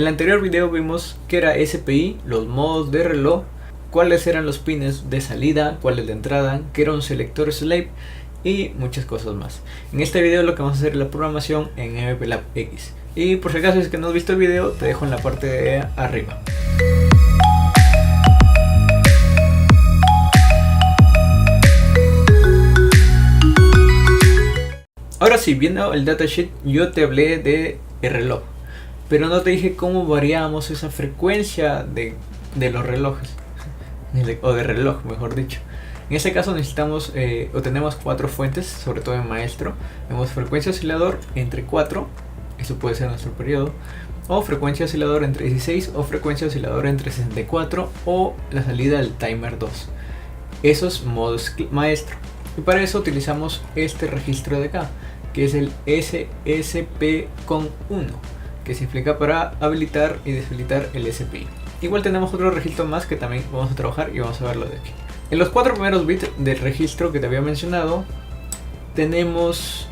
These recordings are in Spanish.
En el anterior video vimos qué era SPI, los modos de reloj, cuáles eran los pines de salida, cuáles de entrada, qué era un selector slave y muchas cosas más. En este video lo que vamos a hacer es la programación en MPLAB X. Y por si acaso es que no has visto el video, te dejo en la parte de arriba. Ahora sí, viendo el datasheet, yo te hablé de el reloj, pero no te dije cómo variábamos esa frecuencia de los relojes, o de reloj, mejor dicho. En este caso necesitamos, o tenemos 4 fuentes, sobre todo en maestro. Tenemos frecuencia oscilador entre 4, eso puede ser nuestro periodo, o frecuencia oscilador entre 16, o frecuencia oscilador entre 64, o la salida del timer 2. Esos modos maestro. Y para eso utilizamos este registro de acá, que es el SSP con 1, que se explica para habilitar y deshabilitar el SPI. Igual tenemos otro registro más que también vamos a trabajar y vamos a verlo de aquí. En los 4 primeros bits del registro que te había mencionado, tenemos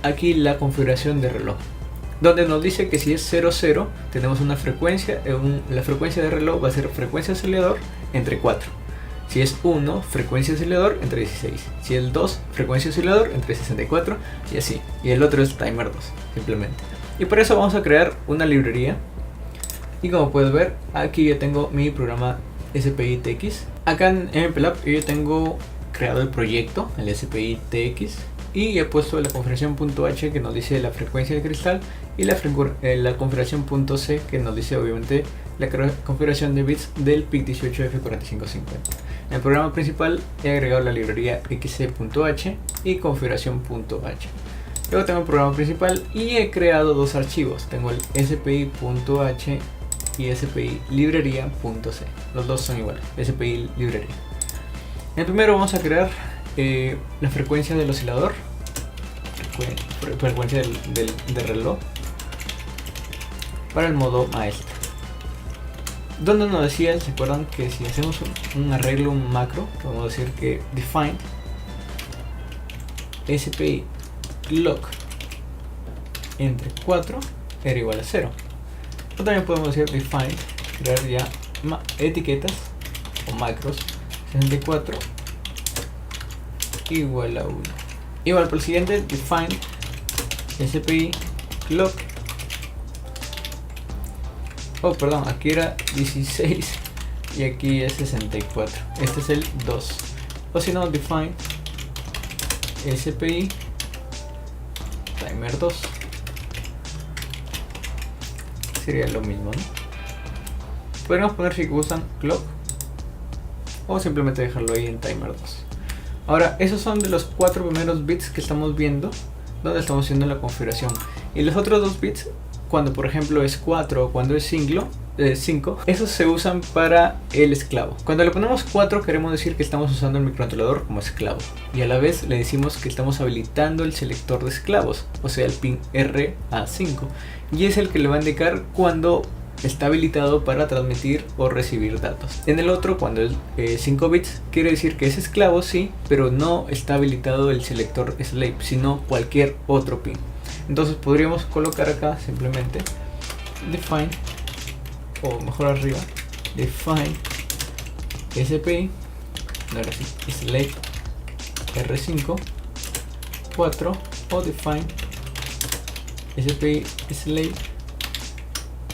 aquí la configuración de reloj, donde nos dice que si es 00 tenemos una frecuencia, la frecuencia de reloj va a ser frecuencia oscilador entre 4. Si es 1, frecuencia oscilador entre 16. Si es 2, frecuencia oscilador entre 64 y así. Y el otro es timer 2, simplemente. Y por eso vamos a crear una librería. Y como puedes ver, aquí yo tengo mi programa SPI TX. Acá en MPLAB yo tengo creado el proyecto, el SPI TX. Y he puesto la configuración .h que nos dice la frecuencia del cristal. Y la configuración .c que nos dice obviamente la configuración de bits del PIC18F4550. En el programa principal he agregado la librería xc.h y configuración.h. Luego tengo el programa principal y he creado 2 archivos. Tengo el spi.h y spi librería.c. Los dos son iguales, spi librería. En el primero vamos a crear la frecuencia del oscilador, frecuencia del reloj, para el modo maestro. Donde nos decía, ¿se acuerdan que si hacemos un arreglo, un macro, podemos decir que define SPI clock entre 4 era igual a 0? O también podemos decir define, crear ya etiquetas o macros 64 igual a 1. Igual para el siguiente, define SPI clock, oh perdón, aquí era 16 y aquí es 64. Este es el 2. O si no, define SPI timer 2. Sería lo mismo, ¿no? Podemos poner si gustan clock o simplemente dejarlo ahí en timer 2. Ahora, esos son de los 4 primeros bits que estamos viendo, donde estamos haciendo la configuración. Y los otros 2 bits, cuando por ejemplo es 4 o cuando es 5, esos se usan para el esclavo. Cuando le ponemos 4 queremos decir que estamos usando el microcontrolador como esclavo. Y a la vez le decimos que estamos habilitando el selector de esclavos, o sea el pin RA5. Y es el que le va a indicar cuando está habilitado para transmitir o recibir datos. En el otro, cuando es 5 bits, quiere decir que es esclavo, sí, pero no está habilitado el selector slave, sino cualquier otro pin. Entonces podríamos colocar acá simplemente define, o mejor arriba, define SPI, no era así, slave R5 4, o define SPI slave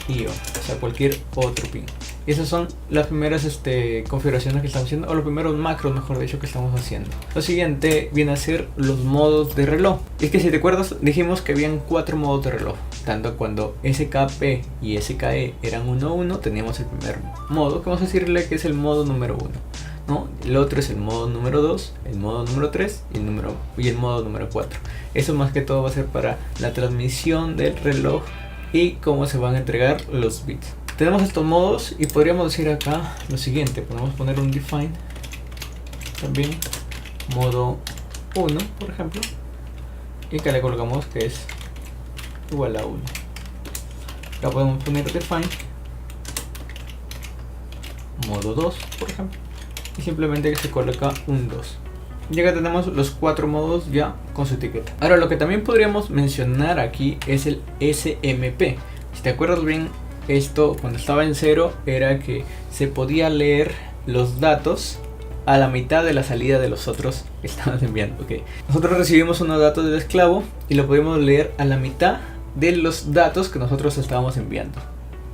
IO, o sea cualquier otro pin. Y esas son las primeras configuraciones que estamos haciendo, o los primeros macros, mejor dicho, que estamos haciendo. Lo siguiente viene a ser los modos de reloj. Es que si te acuerdas, dijimos que habían 4 modos de reloj. Tanto cuando SKP y SKE eran 1-1, teníamos el primer modo, que vamos a decirle que es el modo número 1, ¿no? El otro es el modo número 2, el modo número 3 y el modo número 4. Eso más que todo va a ser para la transmisión del reloj y cómo se van a entregar los bits. Tenemos estos modos y podríamos decir acá lo siguiente. Podemos poner un define también modo 1, por ejemplo, y que le colocamos que es igual a 1. Acá podemos poner define modo 2, por ejemplo, y simplemente que se coloca un 2. Y acá tenemos los 4 modos ya con su etiqueta. Ahora lo que también podríamos mencionar aquí es el SMP. Si te acuerdas bien, esto cuando estaba en 0 era que se podía leer los datos a la mitad de la salida de los otros que estaban enviando. Okay. Nosotros recibimos unos datos del esclavo y lo podíamos leer a la mitad de los datos que nosotros estábamos enviando.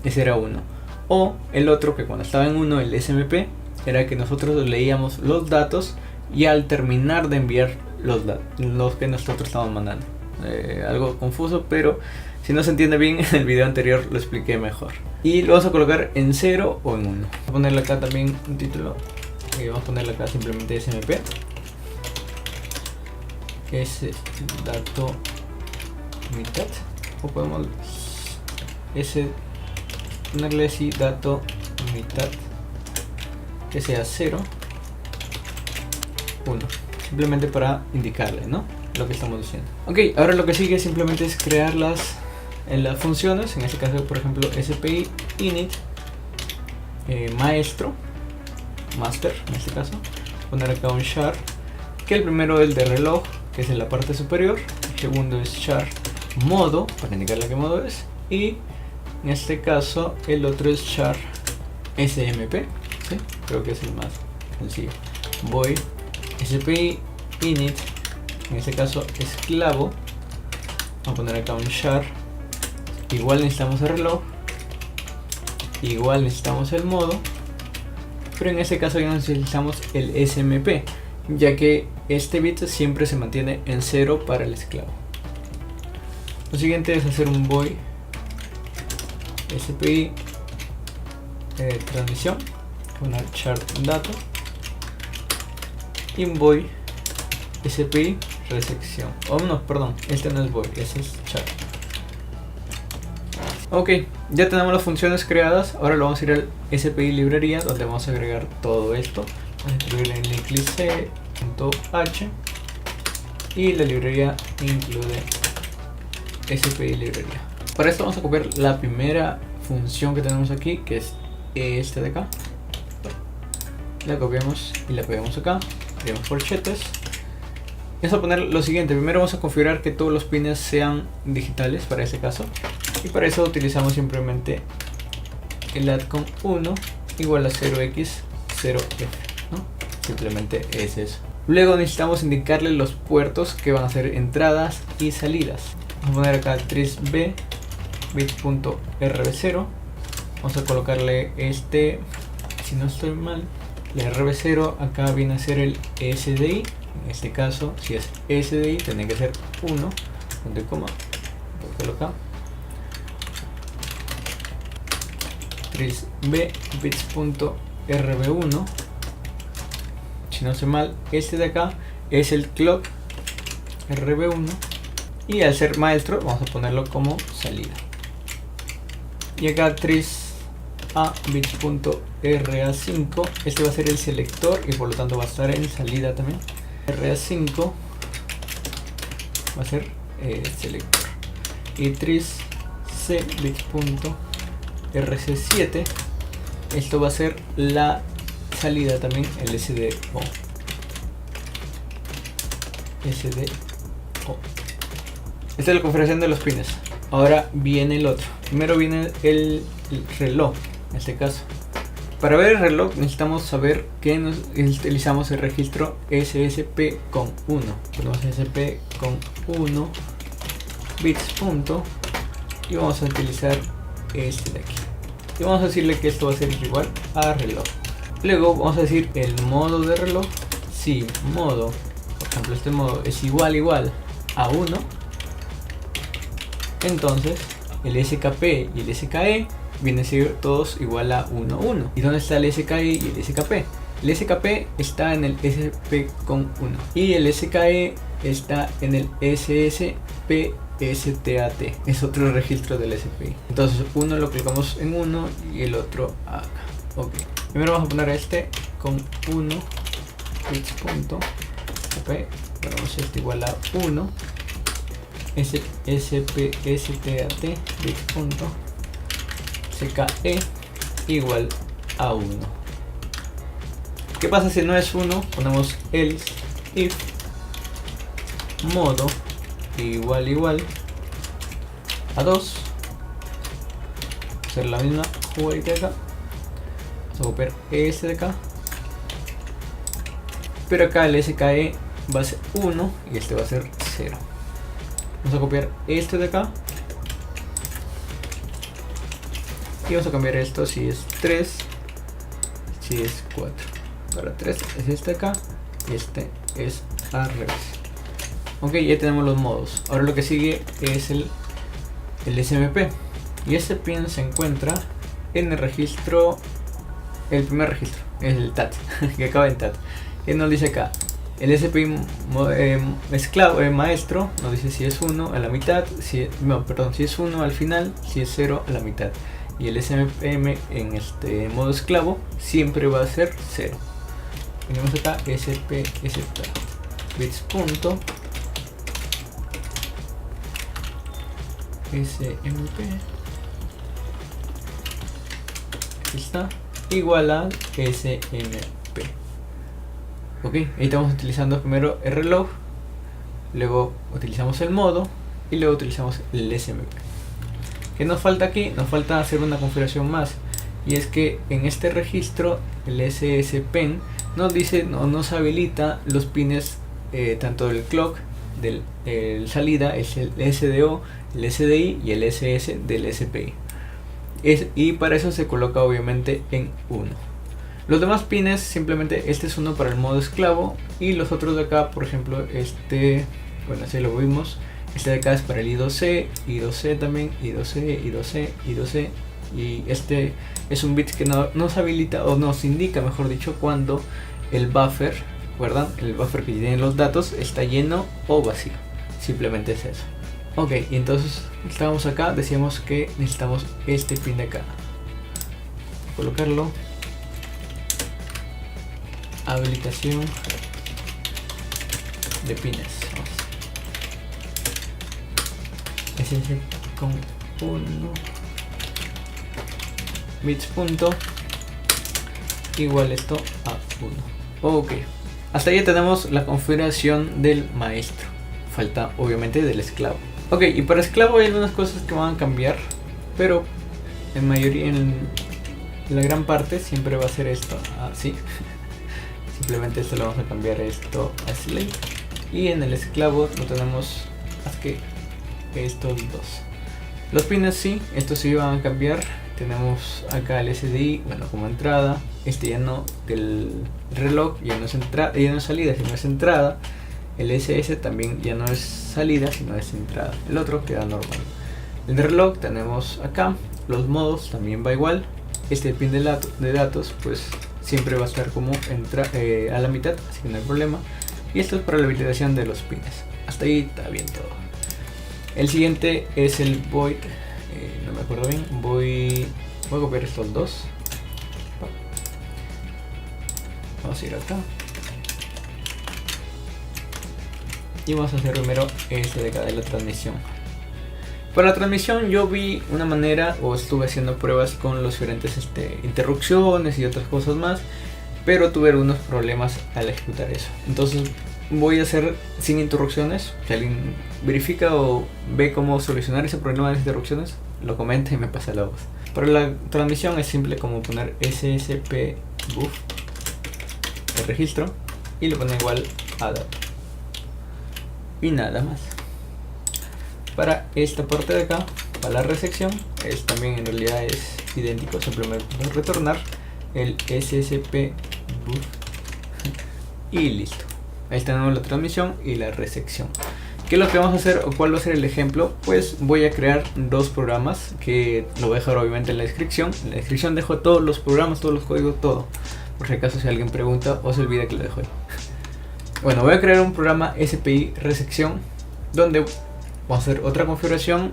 Ese era uno. O el otro, que cuando estaba en 1, el SMP, era que nosotros leíamos los datos y al terminar de enviar los que nosotros estábamos mandando. Algo confuso, pero si no se entiende bien, en el video anterior lo expliqué mejor. Y lo vamos a colocar en 0 o en 1. Vamos a ponerle acá también un título. Y vamos a ponerle acá simplemente SMP. Ese dato mitad. O podemos ponerle así dato mitad. Que sea 0, 1. Simplemente para indicarle, ¿no?, lo que estamos diciendo. Ok, ahora lo que sigue simplemente es crearlas en las funciones. En este caso, por ejemplo, SPI init master, en este caso. Poner acá un char, que el primero es el de reloj, que es en la parte superior. El segundo es char modo, para indicarle qué modo es. Y en este caso, el otro es char SMP. ¿Sí? Creo que es el más sencillo. Voy SPI init, en este caso esclavo. Vamos a poner acá un char. Igual necesitamos el reloj, igual necesitamos el modo, pero en este caso ya necesitamos el SMP, ya que este bit siempre se mantiene en 0 para el esclavo. Lo siguiente es hacer un void SPI transmisión, poner char dato, y un void SPI recepción. Oh no, perdón, este no es void, este es char. Ok, ya tenemos las funciones creadas. Ahora lo vamos a ir al SPI librería, donde vamos a agregar todo esto. Vamos a escribir en eclipse.h y la librería incluye SPI librería. Para esto vamos a copiar la primera función que tenemos aquí, que es este de acá. La copiamos y la pegamos acá. Abrimos corchetes. Vamos a poner lo siguiente. Primero vamos a configurar que todos los pines sean digitales para este caso. Y para eso utilizamos simplemente el add-con 1 igual a 0x0f, ¿no? Simplemente es eso. Luego necesitamos indicarle los puertos que van a ser entradas y salidas. Vamos a poner acá 3b bit.rb0. Vamos a colocarle este, si no estoy mal, la rb0 acá viene a ser el SDI. En este caso, si es SDI, tiene que ser 1, punto y coma. Voy a colocar 3b bits.rb1. Si no sé mal, este de acá es el clock rb1, y al ser maestro vamos a ponerlo como salida. Y acá 3a bits.ra5, este va a ser el selector y por lo tanto va a estar en salida también. RA5 va a ser selector, y 3c bits.rc7, esto va a ser la salida también, el SDO. Esta es la configuración de los pines. Ahora viene el otro. Primero viene el reloj, en este caso. Para ver el reloj necesitamos saber que utilizamos el registro SSP con 1. Ponemos SSP con 1 bits punto, y vamos a utilizar este de aquí. Y vamos a decirle que esto va a ser igual a reloj. Luego vamos a decir el modo de reloj. Si modo, por ejemplo este modo es igual a 1, entonces el SKP y el SKE vienen a ser todos igual a 1, 1. ¿Y dónde está el SKE y el SKP? El SKP está en el SSP con 1 y el SKE está en el SSP STAT, es otro registro del SPI. Entonces uno lo clicamos en 1 y el otro acá. Ok, primero vamos a poner este con 1 bits punto p, ponemos este igual a 1 SPSTAT bits punto CKE igual a 1. ¿Qué pasa si no es 1? Ponemos else if modo igual a 2, hacer la misma jugadita de acá. Vamos a copiar este de acá. Pero acá el SKE va a ser 1 y este va a ser 0. Vamos a copiar este de acá. Y vamos a cambiar esto si es 3, si es 4. Para 3 es este de acá y este es al revés. Ok, ya tenemos los modos. Ahora lo que sigue es el SMP. Y este pin se encuentra en el registro, el primer registro, es el TAT, que acaba en TAT. Y nos dice acá, el SPI maestro nos dice si es 1 a la mitad, si es 1 al final, si es 0 a la mitad. Y el SMPM en este modo esclavo siempre va a ser 0. Tenemos acá bits punto SMP, aquí está, igual a SMP. Ok, ahí estamos utilizando primero el reloj, luego utilizamos el modo y luego utilizamos el SMP. ¿Qué nos falta aquí? Nos falta hacer una configuración más, y es que en este registro el SSPen nos dice, nos habilita los pines tanto del clock, del salida, es el SDO, el SDI y el SS del SPI. Y para eso se coloca obviamente en 1. Los demás pines simplemente este es uno para el modo esclavo y los otros de acá, por ejemplo este, bueno, así lo vimos, este de acá es para el I2C, I2C también, I2C, I2C, I2C, y este es un bit que nos habilita o nos indica, mejor dicho, cuando el buffer, ¿verdad? El buffer que tiene los datos está lleno o vacío. Simplemente es eso. Ok, y entonces estábamos acá, decíamos que necesitamos este pin de acá. Colocarlo. Habilitación de pines. SS con 1 bits punto igual esto a 1. Ok, hasta ahí tenemos la configuración del maestro. Falta obviamente del esclavo. Ok, y para esclavo hay algunas cosas que van a cambiar, pero en mayoría, en la gran parte siempre va a ser esto así. Simplemente esto le vamos a cambiar esto a slave, y en el esclavo lo tenemos más que estos dos. Los pines sí, estos sí van a cambiar. Tenemos acá el SDI, bueno, como entrada. Este ya no, del reloj ya no es entrada, ya no es salida, sino es entrada. El SS también ya no es salida, sino es entrada. El otro queda normal. El de reloj tenemos acá. Los modos también va igual. Este pin de datos pues siempre va a estar como a la mitad, así que no hay problema. Y esto es para la habilitación de los pines. Hasta ahí está bien todo. El siguiente es el void, no me acuerdo bien. Voy a copiar estos dos. Vamos a ir acá. Y vamos a hacer primero este de acá de la transmisión. Para la transmisión yo vi una manera, o estuve haciendo pruebas con los diferentes interrupciones y otras cosas más, pero tuve algunos problemas al ejecutar eso. Entonces voy a hacer sin interrupciones. Si alguien verifica o ve cómo solucionar ese problema de las interrupciones, lo comenta y me pasa la voz. Para la transmisión es simple como poner SSP buff, el registro, y lo pone igual a dato. Y nada más. Para esta parte de acá, para la resección, también en realidad es idéntico, simplemente retornar el SSP buff y listo. Ahí tenemos la transmisión y la resección. ¿Qué es lo que vamos a hacer o cuál va a ser el ejemplo? Pues voy a crear dos programas que lo voy a dejar obviamente en la descripción. En la descripción dejo todos los programas, todos los códigos, todo. Por si acaso si alguien pregunta o se olvida que lo dejo ahí. Bueno, voy a crear un programa SPI resección donde vamos a hacer otra configuración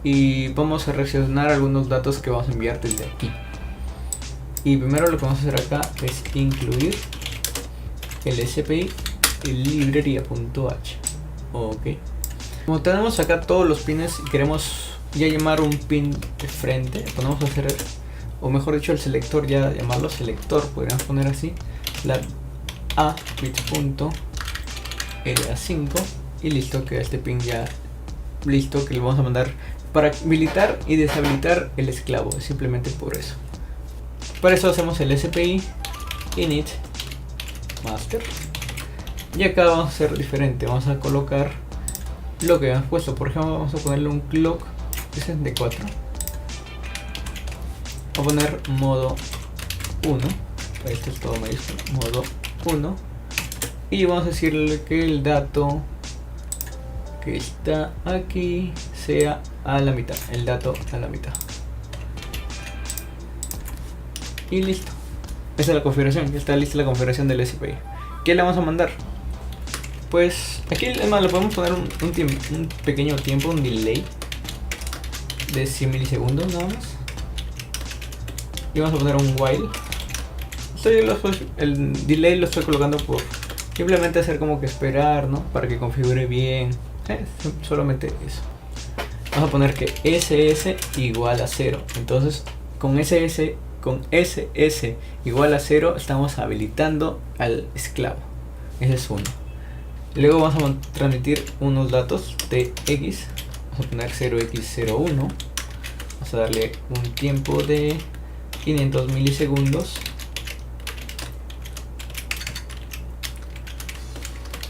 y vamos a reaccionar algunos datos que vamos a enviar desde aquí. Y primero lo que vamos a hacer acá es incluir el SPI y librería.h. Ok. Como tenemos acá todos los pines y queremos ya llamar un pin de frente, podemos hacer, o mejor dicho el selector, ya llamarlo selector, podríamos poner así, la a bits.LA5 y listo, queda este pin ya listo, que le vamos a mandar para habilitar y deshabilitar el esclavo, simplemente por eso. Para eso hacemos el SPI init master, y acá vamos a hacer diferente, vamos a colocar lo que hemos puesto. Por ejemplo, vamos a ponerle un clock 64, voy a poner modo 1, esto es todo mayúsculo, modo 1, y vamos a decirle que el dato que está aquí sea a la mitad, el dato a la mitad, y listo. Esta es la configuración, ya está lista la configuración del SPI. ¿Qué le vamos a mandar? Pues aquí además le podemos poner un pequeño tiempo, un delay de 100 milisegundos nada más, y vamos a poner un while. El delay lo estoy colocando por simplemente hacer como que esperar, ¿no? Para que configure bien, solamente eso. Vamos a poner que SS igual a 0. Entonces con SS igual a 0 estamos habilitando al esclavo. Ese es 1. Luego vamos a transmitir unos datos TX. Vamos a poner 0x01. Vamos a darle un tiempo de 500 milisegundos.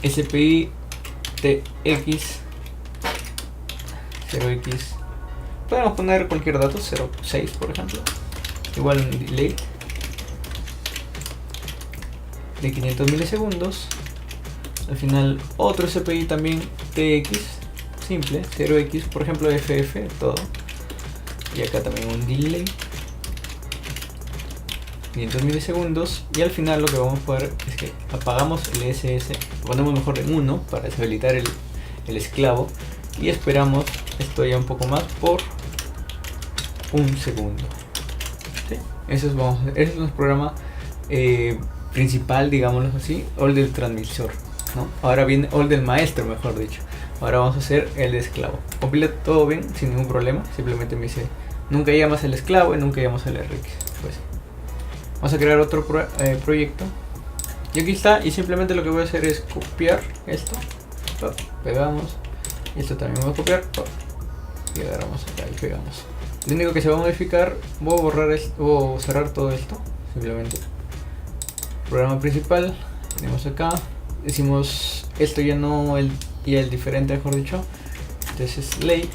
SPI TX 0x. Podemos poner cualquier dato, 0.6 por ejemplo. Igual un delay de 500 milisegundos. Al final otro SPI también TX simple, 0x, por ejemplo FF, todo. Y acá también un delay 500 milisegundos. Y al final lo que vamos a poder es que apagamos el SS, lo ponemos mejor en 1 para deshabilitar el esclavo, y esperamos esto ya un poco más por un segundo. ¿Sí? Ese es nuestro programa principal, digámoslo así, o el del transmisor, ¿no? Ahora viene, o el del maestro, mejor dicho. Ahora vamos a hacer el de esclavo. Compila todo bien, sin ningún problema. Simplemente me dice, nunca llamas al esclavo y nunca llamas al RX. Pues vamos a crear otro proyecto. Y aquí está, y simplemente lo que voy a hacer es copiar esto. Pegamos. Y esto también voy a copiar. Y agarramos acá y pegamos. Lo único que se va a modificar, voy a borrar esto, voy a cerrar todo esto. Simplemente. Programa principal. Tenemos acá. Decimos esto ya no, el diferente, mejor dicho. Entonces slave.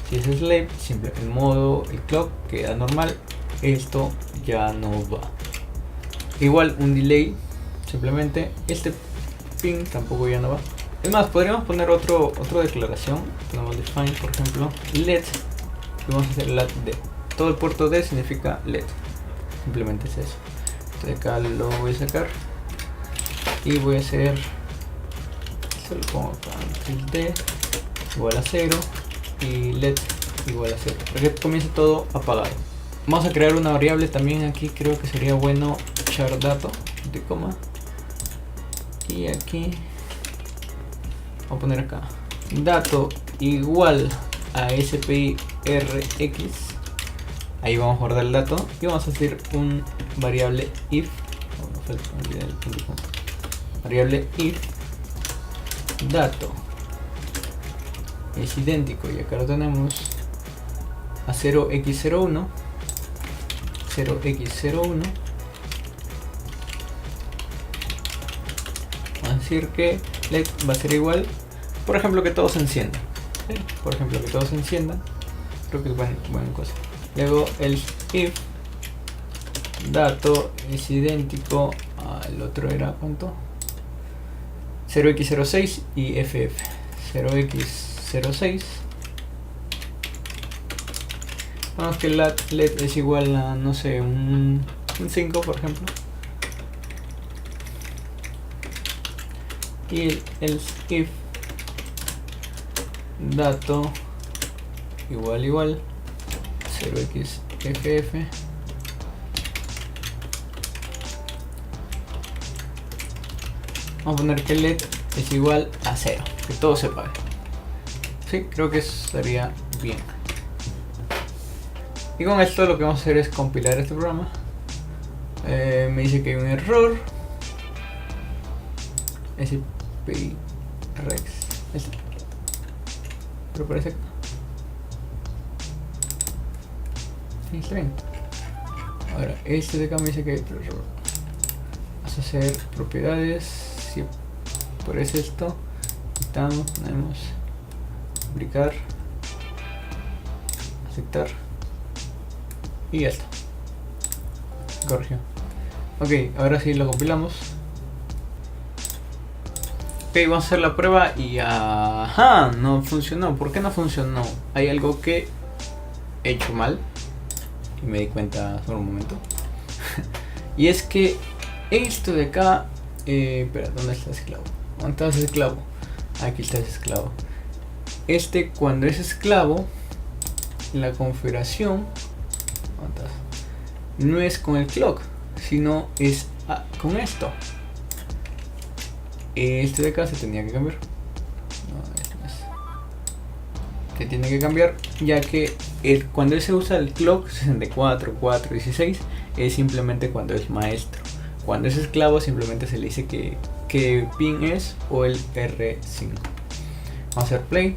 Si es slave, simple, el modo, el clock queda normal. Esto ya no va. Igual un delay. Simplemente este ping tampoco ya no va. Es más, podríamos poner otra declaración. Ponemos define, por ejemplo, let. Y vamos a hacer lat d. Todo el puerto D significa let. Simplemente es eso. Entonces acá lo voy a sacar. Y voy a hacer. Se lo pongo acá. D igual a 0. Y let igual a 0. Para que comience todo apagado. Vamos a crear una variable también aquí. Creo que sería bueno char dato de coma. Y aquí vamos a poner acá dato igual a SPI RX. Ahí vamos a guardar el dato y vamos a hacer un variable if. Variable if dato es idéntico, y acá lo tenemos, a 0x01. 0x01. Vamos a decir que let va a ser igual, por ejemplo, que todo se encienda. ¿Sí? Por ejemplo, que todo se encienda. Creo que es buena cosa. Luego el if dato es idéntico al otro, era ¿cuánto? 0x06 y ff 0x06. Vamos que let es igual a, no sé, un 5 por ejemplo. Y el if dato igual 0xff. Vamos a poner que let es igual a 0, que todo se apague. Sí, creo que estaría bien. Y con esto lo que vamos a hacer es compilar este programa. Me dice que hay un error. SPI Rex. Pero parece que Sí, está bien. Ahora, este de acá me dice que hay error. Vamos a hacer propiedades. Si por es esto, quitamos, ponemos publicar, aceptar y ya está. Corrigió. Ok, ahora sí lo compilamos. Ok, vamos a hacer la prueba y ajá, no funcionó. ¿Por qué no funcionó? Hay algo que he hecho mal y me di cuenta solo un momento. Y es que esto de acá, espera, ¿dónde está ese esclavo? ¿Dónde está ese esclavo? Aquí está ese esclavo. Cuando es esclavo, la configuración no es con el clock, sino es con esto. Este de acá se tenía que cambiar. Se tiene que cambiar, ya que cuando se usa el clock 64, 4, 16 es simplemente cuando es maestro. Cuando es esclavo simplemente se le dice que pin es o el R5. Vamos a hacer play.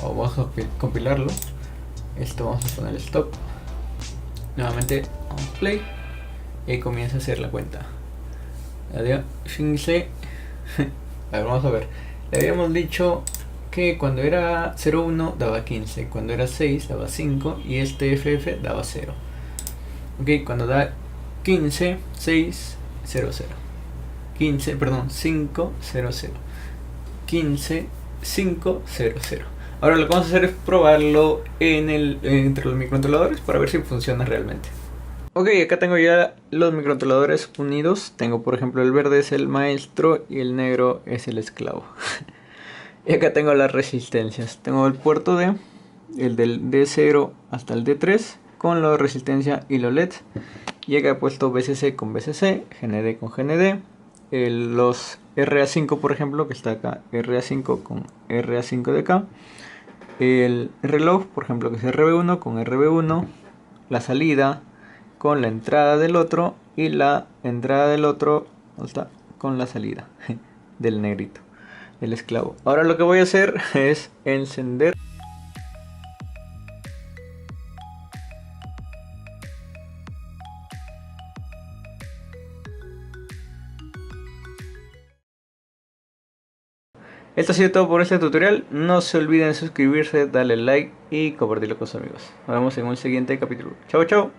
O vamos a compilarlo. Esto vamos a poner stop. Nuevamente vamos a play. Y ahí comienza a hacer la cuenta. Fíjense. A ver, vamos a ver. Le habíamos dicho que cuando era 01 daba 15, cuando era 6 daba 5 y este FF daba 0. Ok, cuando da 15, 6, 0, 0. 15, perdón, 5, 0, 0. 15, 5, 0, 0. Ahora lo que vamos a hacer es probarlo entre los microcontroladores para ver si funciona realmente. Ok, acá tengo ya los microcontroladores unidos. Tengo, por ejemplo, el verde es el maestro y el negro es el esclavo. Y acá tengo las resistencias. Tengo el puerto D, el del D0 hasta el D3 con la resistencia y los LEDs. Y acá he puesto VCC con VCC, GND con GND. Los RA5, por ejemplo, que está acá, RA5 con RA5 de acá. El reloj, por ejemplo, que es RB1 con RB1. La salida con la entrada del otro y la entrada del otro con la salida del negrito, del esclavo. Ahora lo que voy a hacer es encender. Esto ha sido todo por este tutorial. No se olviden de suscribirse, darle like y compartirlo con sus amigos. Nos vemos en un siguiente capítulo. Chao, chao.